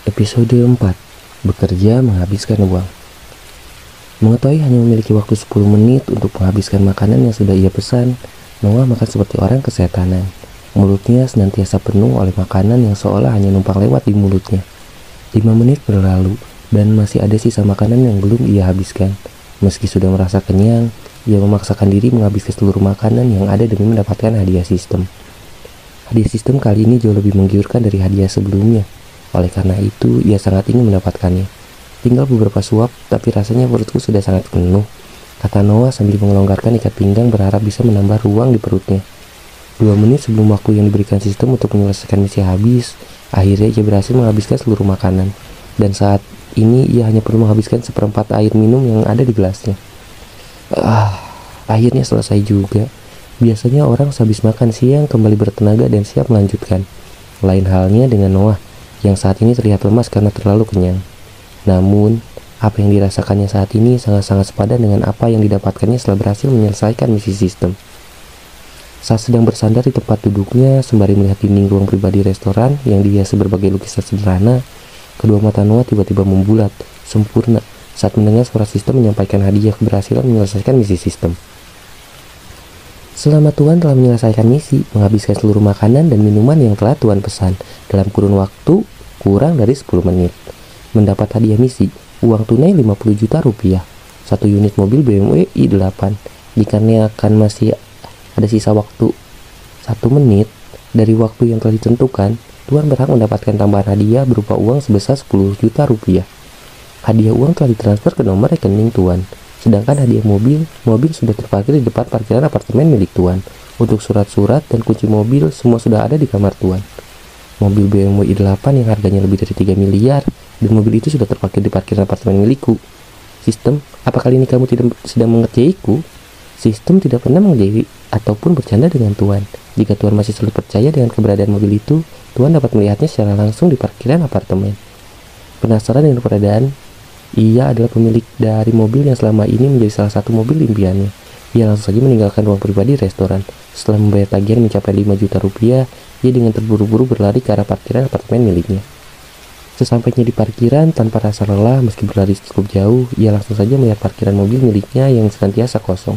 Episode 4. Bekerja menghabiskan uang. Mengetahui hanya memiliki waktu 10 menit untuk menghabiskan makanan yang sudah ia pesan, Noah makan seperti orang kesetanan. Mulutnya senantiasa penuh oleh makanan yang seolah hanya numpang lewat di mulutnya. 5 menit berlalu dan masih ada sisa makanan yang belum ia habiskan. Meski sudah merasa kenyang, ia memaksakan diri menghabiskan seluruh makanan yang ada demi mendapatkan hadiah sistem. Hadiah sistem kali ini jauh lebih menggiurkan dari hadiah sebelumnya. Oleh karena itu, ia sangat ingin mendapatkannya. Tinggal beberapa suap, tapi rasanya perutku sudah sangat penuh, kata Noah sambil mengelonggarkan ikat pinggang berharap bisa menambah ruang di perutnya. 2 menit sebelum waktu yang diberikan sistem untuk menyelesaikan misi habis, akhirnya ia berhasil menghabiskan seluruh makanan. Dan saat ini ia hanya perlu menghabiskan seperempat air minum yang ada di gelasnya. Akhirnya selesai juga. Biasanya orang sehabis makan siang kembali bertenaga dan siap melanjutkan. Lain halnya dengan Noah, yang saat ini terlihat lemas karena terlalu kenyang. Namun, apa yang dirasakannya saat ini sangat-sangat sepadan dengan apa yang didapatkannya setelah berhasil menyelesaikan misi sistem. Saat sedang bersandar di tempat duduknya, sembari melihat dinding ruang pribadi restoran yang dihiasi berbagai lukisan sederhana, kedua mata Noah tiba-tiba membulat, sempurna, saat mendengar suara sistem menyampaikan hadiah keberhasilan menyelesaikan misi sistem. Selamat Tuan telah menyelesaikan misi, menghabiskan seluruh makanan dan minuman yang telah Tuan pesan dalam kurun waktu kurang dari 10 menit. Mendapat hadiah misi, uang tunai 50 juta rupiah, 1 unit mobil BMW i8. Jika akan masih ada sisa waktu 1 menit dari waktu yang telah ditentukan, Tuan berhak mendapatkan tambahan hadiah berupa uang sebesar 10 juta rupiah. Hadiah uang telah ditransfer ke nomor rekening Tuan. Sedangkan hadiah mobil sudah terparkir di depan parkiran apartemen milik Tuan. Untuk surat-surat dan kunci mobil semua sudah ada di kamar Tuan. Mobil BMW i8 yang harganya lebih dari 3 miliar dan mobil itu sudah terparkir di parkiran apartemen milikku. Sistem, apa kali ini kamu tidak sedang mengerjaiku? Sistem tidak pernah mengerjai ataupun bercanda dengan Tuan. Jika Tuan masih selalu percaya dengan keberadaan mobil itu, Tuan dapat melihatnya secara langsung di parkiran apartemen. Penasaran dengan keberadaan, ia adalah pemilik dari mobil yang selama ini menjadi salah satu mobil impiannya. Ia langsung saja meninggalkan ruang pribadi restoran. Setelah membayar tagihan mencapai 5 juta rupiah, ia dengan terburu-buru berlari ke arah parkiran apartemen miliknya. Sesampainya di parkiran, tanpa rasa lelah meski berlari cukup jauh, ia langsung saja melihat parkiran mobil miliknya yang senantiasa kosong.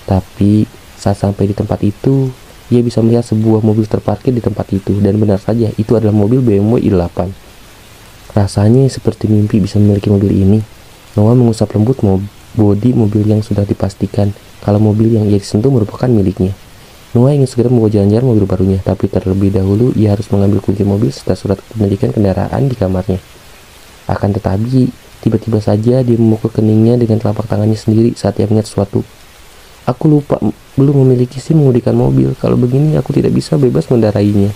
Tapi, saat sampai di tempat itu, ia bisa melihat sebuah mobil terparkir di tempat itu, dan benar saja, itu adalah mobil BMW i8. Rasanya seperti mimpi bisa memiliki mobil ini. Noah mengusap lembut bodi mobil yang sudah dipastikan kalau mobil yang ia sentuh merupakan miliknya. Noah ingin segera membawa jalan-jalan mobil barunya, tapi terlebih dahulu ia harus mengambil kunci mobil serta surat kepemilikan kendaraan di kamarnya. Akan tetapi, tiba-tiba saja dia memukul keningnya dengan telapak tangannya sendiri saat ia mengingat sesuatu. Aku lupa belum memiliki SIM mengemudikan mobil. Kalau begini aku tidak bisa bebas mengendarainya.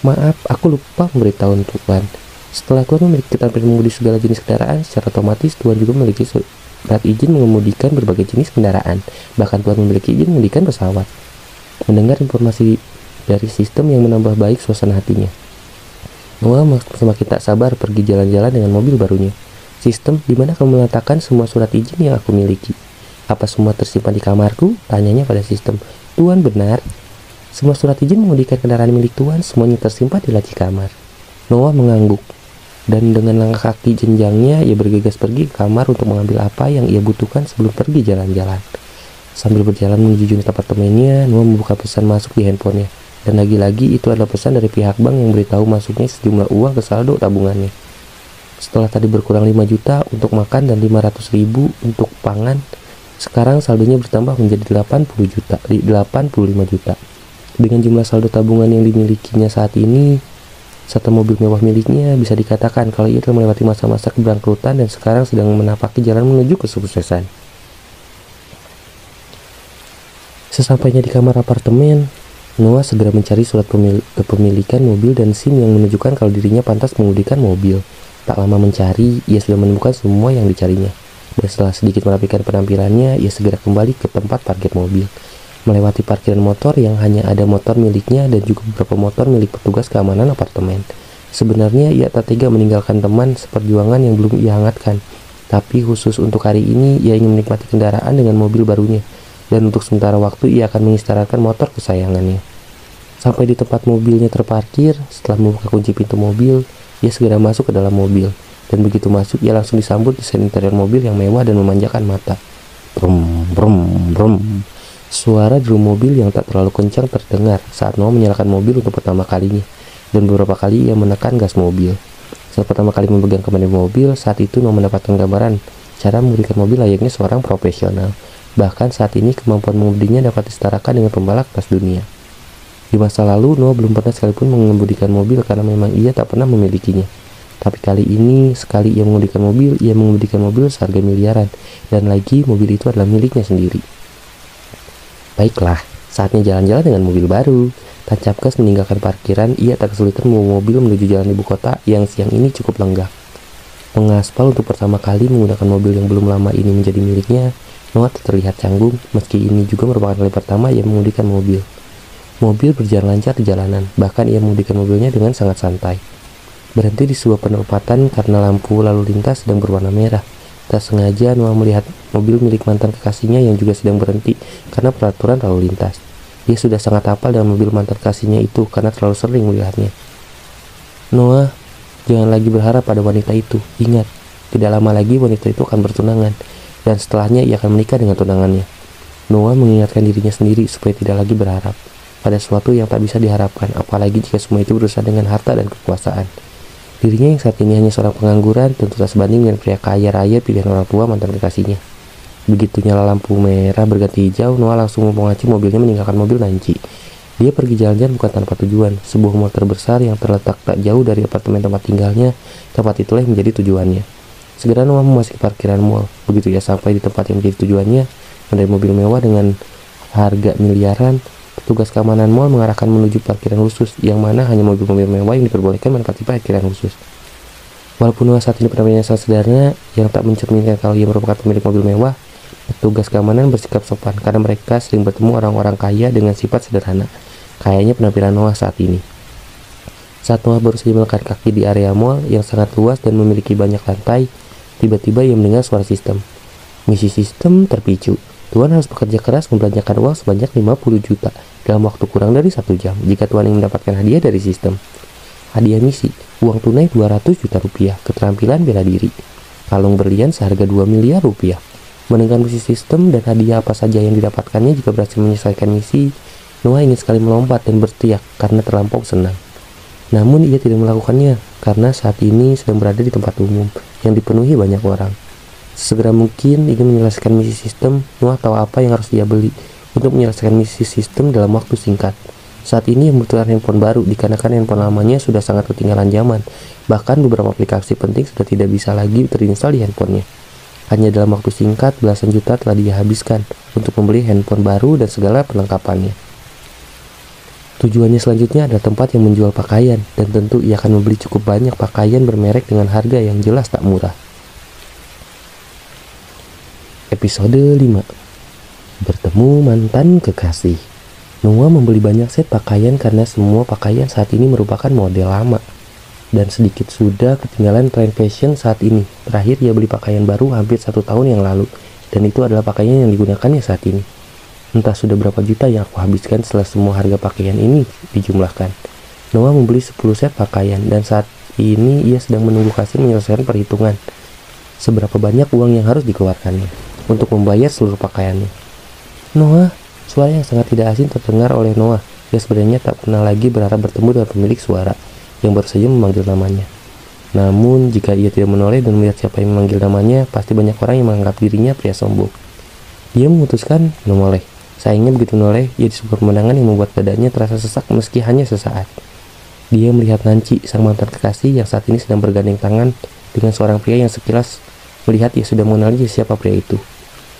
Maaf, aku lupa memberitahu Tuan. Setelah Tuan memiliki keterampilan mengemudi segala jenis kendaraan, secara otomatis Tuan juga memiliki surat izin mengemudikan berbagai jenis kendaraan. Bahkan Tuan memiliki izin mengemudikan pesawat. Mendengar informasi dari sistem yang menambah baik suasana hatinya, Noah semakin tak sabar pergi jalan-jalan dengan mobil barunya. Sistem, di mana kamu meletakkan semua surat izin yang aku miliki? Apa semua tersimpan di kamarku? Tanyanya pada sistem. Tuan benar. Semua surat izin mengemudikan kendaraan milik Tuan semuanya tersimpan di laci kamar. Noah mengangguk. Dan dengan langkah kaki jenjangnya, ia bergegas pergi ke kamar untuk mengambil apa yang ia butuhkan sebelum pergi jalan-jalan. Sambil berjalan menuju unit apartemennya, Noah membuka pesan masuk di handphonenya. Dan lagi-lagi itu adalah pesan dari pihak bank yang beritahu masuknya sejumlah uang ke saldo tabungannya. Setelah tadi berkurang 5 juta untuk makan dan 500 ribu untuk pangan, sekarang saldonya bertambah menjadi 85 juta. Dengan jumlah saldo tabungan yang dimilikinya saat ini, serta mobil mewah miliknya, bisa dikatakan kalau ia telah melewati masa-masa kebangkrutan dan sekarang sedang menapaki jalan menuju kesuksesan. Sesampainya di kamar apartemen, Noah segera mencari surat kepemilikan mobil dan SIM yang menunjukkan kalau dirinya pantas mengemudikan mobil. Tak lama mencari, ia sudah menemukan semua yang dicarinya. Dan setelah sedikit merapikan penampilannya, ia segera kembali ke tempat parkir mobil. Melewati parkiran motor yang hanya ada motor miliknya dan juga beberapa motor milik petugas keamanan apartemen. Sebenarnya ia tak tega meninggalkan teman seperjuangan yang belum ia hangatkan. Tapi khusus untuk hari ini ia ingin menikmati kendaraan dengan mobil barunya. Dan untuk sementara waktu ia akan mengistirahatkan motor kesayangannya. Sampai di tempat mobilnya terparkir, setelah membuka kunci pintu mobil, Ia segera masuk ke dalam mobil, dan begitu masuk ia langsung disambut desain interior mobil yang mewah dan memanjakan mata. Brum, brum, brum. Suara drum mobil yang tak terlalu kencang terdengar saat Noah menyalakan mobil untuk pertama kalinya, dan beberapa kali ia menekan gas mobil. Saat pertama kali memegang kemudi mobil, saat itu Noah mendapatkan gambaran cara mengemudikan mobil layaknya seorang profesional. Bahkan saat ini kemampuan mengemudinya dapat disetarakan dengan pembalap kelas dunia. Di masa lalu, Noah belum pernah sekalipun mengemudikan mobil karena memang ia tak pernah memilikinya. Tapi kali ini, sekali ia mengemudikan mobil seharga miliaran, dan lagi mobil itu adalah miliknya sendiri. Baiklah, saatnya jalan-jalan dengan mobil baru. Tancap gas meninggalkan parkiran, ia tak kesulitan membawa mobil menuju jalan ibu kota yang siang ini cukup lengang. Mengaspal untuk pertama kali menggunakan mobil yang belum lama ini menjadi miliknya, Noah terlihat canggung, meski ini juga merupakan kali pertama ia mengemudikan mobil. Mobil berjalan lancar di jalanan, bahkan ia mengemudikan mobilnya dengan sangat santai. Berhenti di sebuah perempatan karena lampu lalu lintas sedang berwarna merah. Tak sengaja Noah melihat mobil milik mantan kekasihnya yang juga sedang berhenti karena peraturan lalu lintas. Dia sudah sangat hafal dengan mobil mantan kekasihnya itu karena terlalu sering melihatnya. Noah, jangan lagi berharap pada wanita itu. Ingat, tidak lama lagi wanita itu akan bertunangan, dan setelahnya ia akan menikah dengan tunangannya. Noah mengingatkan dirinya sendiri supaya tidak lagi berharap pada sesuatu yang tak bisa diharapkan, apalagi jika semua itu berurusan dengan harta dan kekuasaan. Dirinya yang saat ini hanya seorang pengangguran tentu tak sebanding dengan pria kaya raya pilihan orang tua mantan kekasihnya. Begitu nyala lampu merah berganti hijau, Noah langsung mengunci mobilnya meninggalkan mobil Nancy. Dia pergi jalan-jalan bukan tanpa tujuan. Sebuah mall terbesar yang terletak tak jauh dari apartemen tempat tinggalnya, tempat itulah yang menjadi tujuannya. Segera Noah memasuki parkiran mall. Begitu ia sampai di tempat yang menjadi tujuannya, mengendarai mobil mewah dengan harga miliaran, petugas keamanan mall mengarahkan menuju parkiran khusus, yang mana hanya mobil-mobil mewah yang diperbolehkan menempati parkiran khusus. Walaupun Noah saat ini penampilannya sangat sederhana, yang tak mencerminkan kalau ia merupakan pemilik mobil mewah, petugas keamanan bersikap sopan karena mereka sering bertemu orang-orang kaya dengan sifat sederhana. Kayaknya penampilan Noah saat ini. Saat Noah baru saja melangkah kaki di area mall yang sangat luas dan memiliki banyak lantai, tiba-tiba ia mendengar suara sistem. Misi sistem terpicu. Tuan harus bekerja keras membelanjakan uang sebanyak 50 juta dalam waktu kurang dari 1 jam jika Tuan ingin mendapatkan hadiah dari sistem. Hadiah misi, uang tunai 200 juta rupiah, keterampilan bela diri, kalung berlian seharga 2 miliar rupiah. Mendengar misi sistem dan hadiah apa saja yang didapatkannya jika berhasil menyelesaikan misi, Noah ingin sekali melompat dan berteriak karena terlampau senang. Namun ia tidak melakukannya karena saat ini sedang berada di tempat umum yang dipenuhi banyak orang. Segera mungkin ingin menyelesaikan misi sistem, Noah tahu apa yang harus dia beli untuk menyelesaikan misi sistem dalam waktu singkat. Saat ini ia membutuhkan handphone baru dikarenakan handphone lamanya sudah sangat ketinggalan zaman. Bahkan beberapa aplikasi penting sudah tidak bisa lagi terinstall di handphonenya. Hanya dalam waktu singkat, belasan juta telah dia habiskan untuk membeli handphone baru dan segala perlengkapannya. Tujuannya selanjutnya adalah tempat yang menjual pakaian, dan tentu ia akan membeli cukup banyak pakaian bermerek dengan harga yang jelas tak murah. Episode 5. Bertemu mantan kekasih. Noah membeli banyak set pakaian karena semua pakaian saat ini merupakan model lama. Dan sedikit sudah ketinggalan tren fashion saat ini. Terakhir ia beli pakaian baru hampir 1 tahun yang lalu, dan itu adalah pakaian yang digunakannya saat ini. Entah sudah berapa juta yang aku habiskan setelah semua harga pakaian ini dijumlahkan. Noah membeli 10 set pakaian, dan saat ini ia sedang menunggu kasir menyelesaikan perhitungan seberapa banyak uang yang harus dikeluarkannya untuk membayar seluruh pakaiannya. Noah, suara yang sangat tidak asing terdengar oleh Noah. Dia sebenarnya tak pernah lagi berharap bertemu dengan pemilik suara yang baru saja memanggil namanya. Namun, jika ia tidak menoleh dan melihat siapa yang memanggil namanya, pasti banyak orang yang menganggap dirinya pria sombong. Dia memutuskan menoleh. Sayangnya begitu menoleh, ia disuguhi pemandangan yang membuat badannya terasa sesak meski hanya sesaat. Dia melihat Nancy, sang mantan kekasih yang saat ini sedang bergandeng tangan dengan seorang pria yang sekilas melihat ia sudah mengenali siapa pria itu.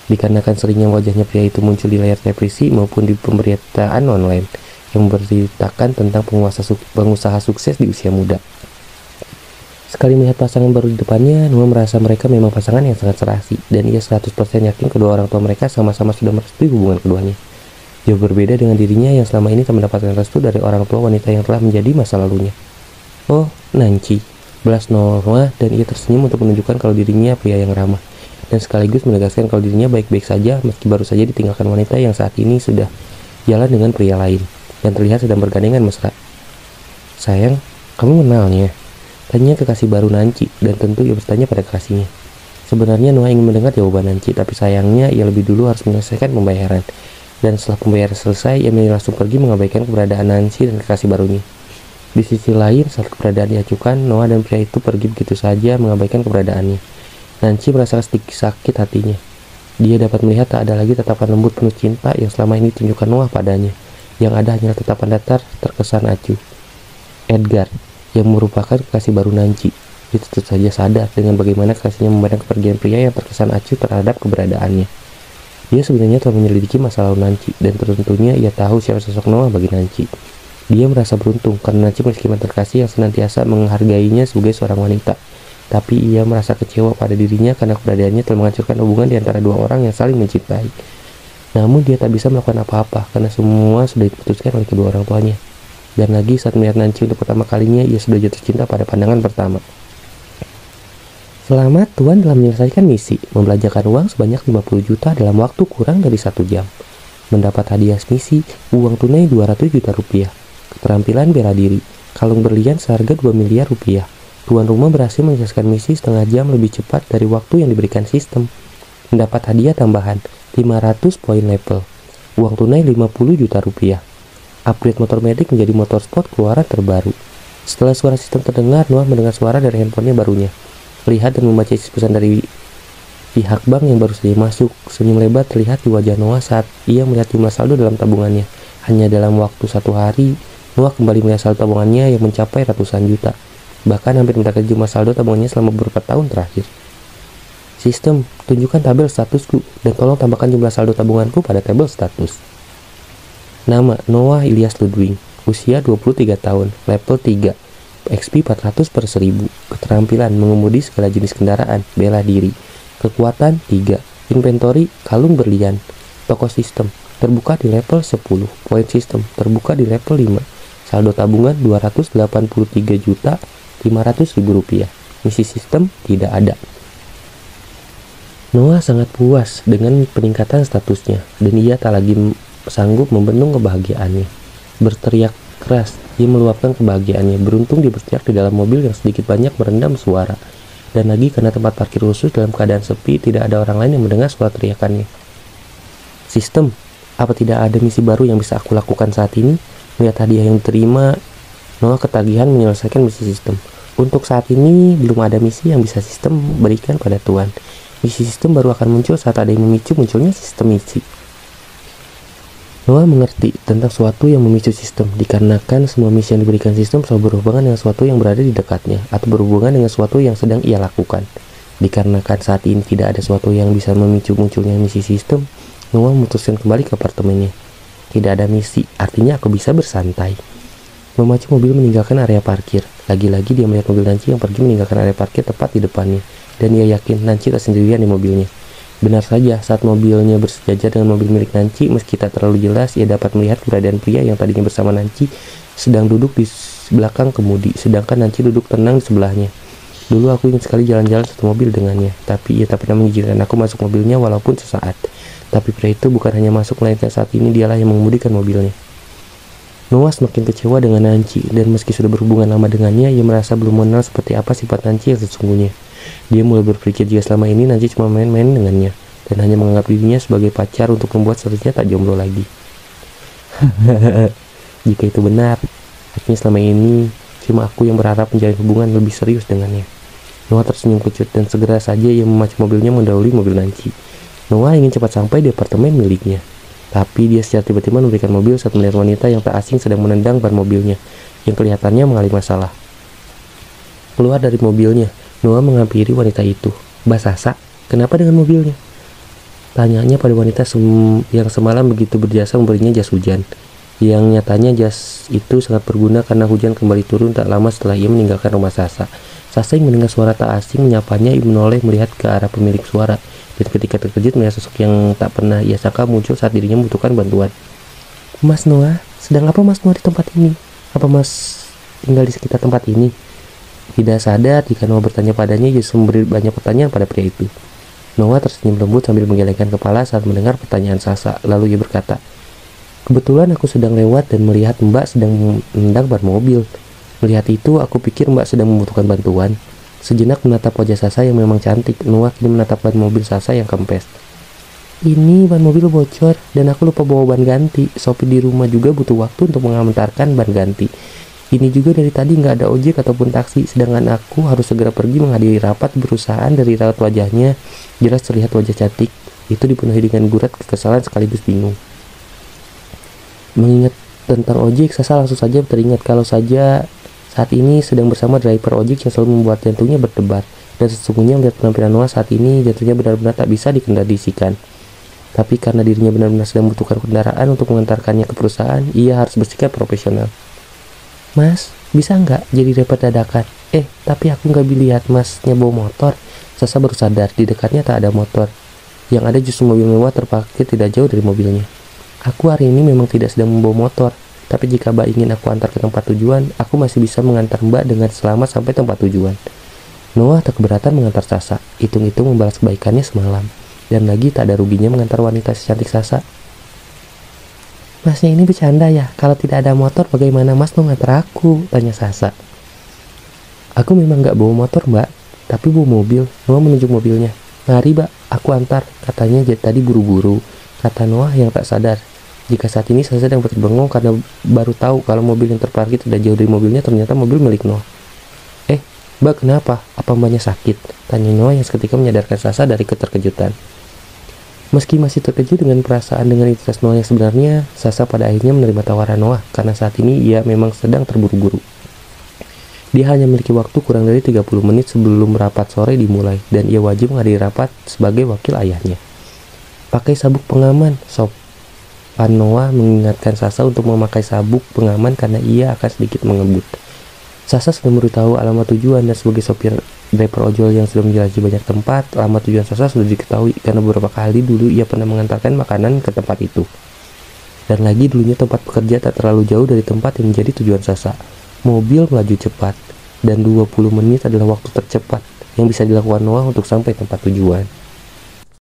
Dikarenakan seringnya wajahnya pria itu muncul di layar televisi maupun di pemberitaan online yang memberitakan tentang pengusaha sukses di usia muda. Sekali melihat pasangan baru di depannya, Noah merasa mereka memang pasangan yang sangat serasi, dan ia 100% yakin kedua orang tua mereka sama-sama sudah merestui hubungan keduanya. Jauh berbeda dengan dirinya yang selama ini tak mendapatkan restu dari orang tua wanita yang telah menjadi masa lalunya. Oh, Nancy, belas Noah, dan ia tersenyum untuk menunjukkan kalau dirinya pria yang ramah, dan sekaligus menegaskan kalau dirinya baik-baik saja meski baru saja ditinggalkan wanita yang saat ini sudah jalan dengan pria lain dan terlihat sedang bergandengan mesra. Sayang, kamu kenalnya? Tanya kekasih baru Nancy, dan tentu ia bertanya pada kekasihnya. Sebenarnya Noah ingin mendengar jawaban Nancy, tapi sayangnya ia lebih dulu harus menyelesaikan pembayaran. Dan setelah pembayaran selesai, ia langsung pergi mengabaikan keberadaan Nancy dan kekasih barunya. Di sisi lain, saat keberadaan diajukan, Noah dan pria itu pergi begitu saja mengabaikan keberadaannya. Nancy merasa sedikit sakit hatinya. Dia dapat melihat tak ada lagi tatapan lembut penuh cinta yang selama ini tunjukkan Noah padanya. Yang ada hanyalah tatapan datar terkesan acuh. Edgar, yang merupakan kekasih baru Nancy, dia tentu saja sadar dengan bagaimana kekasihnya memandang kepergian pria yang terkesan acuh terhadap keberadaannya. Dia sebenarnya telah menyelidiki masa lalu Nancy, dan tentunya ia tahu siapa sosok Noah bagi Nancy. Dia merasa beruntung karena Nancy memiliki mantan kekasih yang senantiasa menghargainya sebagai seorang wanita. Tapi ia merasa kecewa pada dirinya karena keberadaannya telah menghancurkan hubungan di antara dua orang yang saling mencintai. Namun dia tak bisa melakukan apa-apa karena semua sudah diputuskan oleh kedua orang tuanya. Dan lagi saat melihat Nancy untuk pertama kalinya, ia sudah jatuh cinta pada pandangan pertama. Selamat Tuan telah menyelesaikan misi, membelanjakan uang sebanyak 50 juta dalam waktu kurang dari 1 jam. Mendapat hadiah misi, uang tunai 200 juta rupiah. Keterampilan bela diri, kalung berlian seharga 2 miliar rupiah. Tuan rumah berhasil menyelesaikan misi setengah jam lebih cepat dari waktu yang diberikan sistem. Mendapat hadiah tambahan, 500 poin level. Uang tunai 50 juta rupiah. Upgrade motor medik menjadi motor sport keluaran terbaru. Setelah suara sistem terdengar, Noah mendengar suara dari handphonenya barunya. Melihat dan membaca isi pesan dari pihak bank yang baru saja masuk. Senyum lebar terlihat di wajah Noah saat ia melihat jumlah saldo dalam tabungannya. Hanya dalam waktu 1 hari, Noah kembali melihat saldo tabungannya yang mencapai ratusan juta. Bahkan hampir mendekati jumlah saldo tabungannya selama beberapa tahun terakhir. Sistem, tunjukkan tabel statusku, dan tolong tambahkan jumlah saldo tabunganku pada tabel status. Nama, Noah Ilyas Ludwig, usia 23 tahun, level 3, XP 400 per 1000, keterampilan mengemudi segala jenis kendaraan, bela diri, kekuatan 3, inventory kalung berlian, toko sistem, terbuka di level 10, poin sistem, terbuka di level 5, saldo tabungan 283 juta 500 ribu rupiah, misi sistem tidak ada. Noah sangat puas dengan peningkatan statusnya, dan ia tak lagi sanggup membendung kebahagiaannya. Berteriak keras, dia meluapkan kebahagiaannya. Beruntung dia berteriak di dalam mobil yang sedikit banyak merendam suara. Dan lagi karena tempat parkir khusus dalam keadaan sepi, tidak ada orang lain yang mendengar suara teriakannya. Sistem, apa tidak ada misi baru yang bisa aku lakukan saat ini? Melihat hadiah yang diterima, Noah ketagihan menyelesaikan misi sistem. Untuk saat ini, belum ada misi yang bisa sistem berikan pada Tuan. Misi sistem baru akan muncul saat ada yang memicu munculnya sistem misi. Noah mengerti tentang sesuatu yang memicu sistem, dikarenakan semua misi yang diberikan sistem selalu berhubungan dengan sesuatu yang berada di dekatnya, atau berhubungan dengan sesuatu yang sedang ia lakukan. Dikarenakan saat ini tidak ada sesuatu yang bisa memicu munculnya misi sistem, Noah memutuskan kembali ke apartemennya. Tidak ada misi, artinya aku bisa bersantai. Memacu mobil meninggalkan area parkir. Lagi-lagi dia melihat mobil Nancy yang pergi meninggalkan area parkir tepat di depannya, dan ia yakin Nancy tak sendirian di mobilnya. Benar saja, saat mobilnya bersejajar dengan mobil milik Nancy, meski tak terlalu jelas, ia dapat melihat keberadaan pria yang tadinya bersama Nancy sedang duduk di belakang kemudi, sedangkan Nancy duduk tenang di sebelahnya. Dulu aku ingin sekali jalan-jalan satu mobil dengannya, tapi ia tak pernah mengizinkan aku masuk mobilnya walaupun sesaat. Tapi pria itu bukan hanya masuk, melainkan saat ini dialah yang mengemudikan mobilnya. Noah semakin kecewa dengan Nancy, dan meski sudah berhubungan lama dengannya, ia merasa belum mengenal seperti apa sifat Nancy yang sesungguhnya. Dia mulai berpikir jika selama ini Nancy cuma main-main dengannya, dan hanya menganggap dirinya sebagai pacar untuk membuat statusnya tak jomblo lagi. Jika itu benar, artinya selama ini cuma aku yang berharap menjalin hubungan lebih serius dengannya. Noah tersenyum kecut, dan segera saja ia memacu mobilnya mendahului mobil Nancy. Noah ingin cepat sampai di apartemen miliknya. Tapi dia secara tiba-tiba memberikan mobil saat melihat wanita yang tak asing sedang menendang ban mobilnya, yang kelihatannya mengalami masalah. Keluar dari mobilnya, Noah menghampiri wanita itu. Mbak Sasa, kenapa dengan mobilnya? Tanyanya pada wanita yang semalam begitu berjasa memberinya jas hujan. Yang nyatanya jas itu sangat berguna karena hujan kembali turun tak lama setelah ia meninggalkan rumah Sasa. Sasa yang mendengar suara tak asing menyapanya, ia menoleh melihat ke arah pemilik suara. Dan ketika terkejut melihat sosok yang tak pernah ia sangka muncul saat dirinya membutuhkan bantuan. Mas Noah, sedang apa Mas Noah di tempat ini? Apa Mas tinggal di sekitar tempat ini? Tidak sadar jika Noah bertanya padanya, justru memberi banyak pertanyaan pada pria itu. Noah tersenyum lembut sambil menggelengkan kepala saat mendengar pertanyaan Sasa. Lalu ia berkata, kebetulan aku sedang lewat dan melihat Mbak sedang menendang ban mobil. Melihat itu, aku pikir Mbak sedang membutuhkan bantuan. Sejenak menatap wajah Sasa yang memang cantik, Noah kini menatap ban mobil Sasa yang kempes. Ini ban mobil bocor dan aku lupa bawa ban ganti. Sopir di rumah juga butuh waktu untuk mengantarkan ban ganti. Ini juga dari tadi nggak ada ojek ataupun taksi, sedangkan aku harus segera pergi menghadiri rapat perusahaan. Dari raut wajahnya, jelas terlihat wajah cantik itu dipenuhi dengan gurat kekesalan sekaligus bingung. Mengingat tentang ojek, Sasa langsung saja teringat kalau saja saat ini sedang bersama driver ojek yang selalu membuat jantungnya berdebar. Dan sesungguhnya melihat penampilan Noah saat ini, jantungnya benar-benar tak bisa dikendalikan. Tapi karena dirinya benar-benar sedang membutuhkan kendaraan untuk mengantarkannya ke perusahaan, ia harus bersikap profesional. Mas, bisa nggak jadi driver dadakan? Tapi aku nggak lihat masnya bawa motor. Sasa baru sadar, di dekatnya tak ada motor. Yang ada justru mobil mewah terparkir tidak jauh dari mobilnya. Aku hari ini memang tidak sedang membawa motor, tapi jika Mbak ingin aku antar ke tempat tujuan, aku masih bisa mengantar Mbak dengan selamat sampai tempat tujuan. Noah tak keberatan mengantar Sasa, hitung-hitung membalas kebaikannya semalam. Dan lagi tak ada ruginya mengantar wanita secantik Sasa. Masnya ini bercanda ya? Kalau tidak ada motor bagaimana Mas mau ngantar aku? Tanya Sasa. Aku memang gak bawa motor Mbak, tapi bawa mobil. Noah menunjuk mobilnya. Mari Mbak, aku antar. Katanya tadi buru-buru, kata Noah yang tak sadar. Jika saat ini Sasa sedang berbengong karena baru tahu kalau mobil yang terparkir tidak jauh dari mobilnya ternyata mobil milik Noah. Mbak kenapa? Apa Mbaknya sakit? Tanya Noah yang seketika menyadarkan Sasa dari keterkejutan. Meski masih terkejut dengan perasaan dengan identitas Noah yang sebenarnya, Sasa pada akhirnya menerima tawaran Noah karena saat ini ia memang sedang terburu-buru. Dia hanya memiliki waktu kurang dari 30 menit sebelum rapat sore dimulai dan ia wajib menghadiri rapat sebagai wakil ayahnya. Pakai sabuk pengaman, sopan Noah mengingatkan Sasa untuk memakai sabuk pengaman karena ia akan sedikit mengebut. Sasa sudah memberitahu alamat tujuan dan sebagai sopir driver ojol yang sudah menjelajahi banyak tempat, alamat tujuan Sasa sudah diketahui karena beberapa kali dulu ia pernah mengantarkan makanan ke tempat itu. Dan lagi dulunya tempat bekerja tak terlalu jauh dari tempat yang menjadi tujuan Sasa. Mobil melaju cepat dan 20 menit adalah waktu tercepat yang bisa dilakukan Noah untuk sampai tempat tujuan.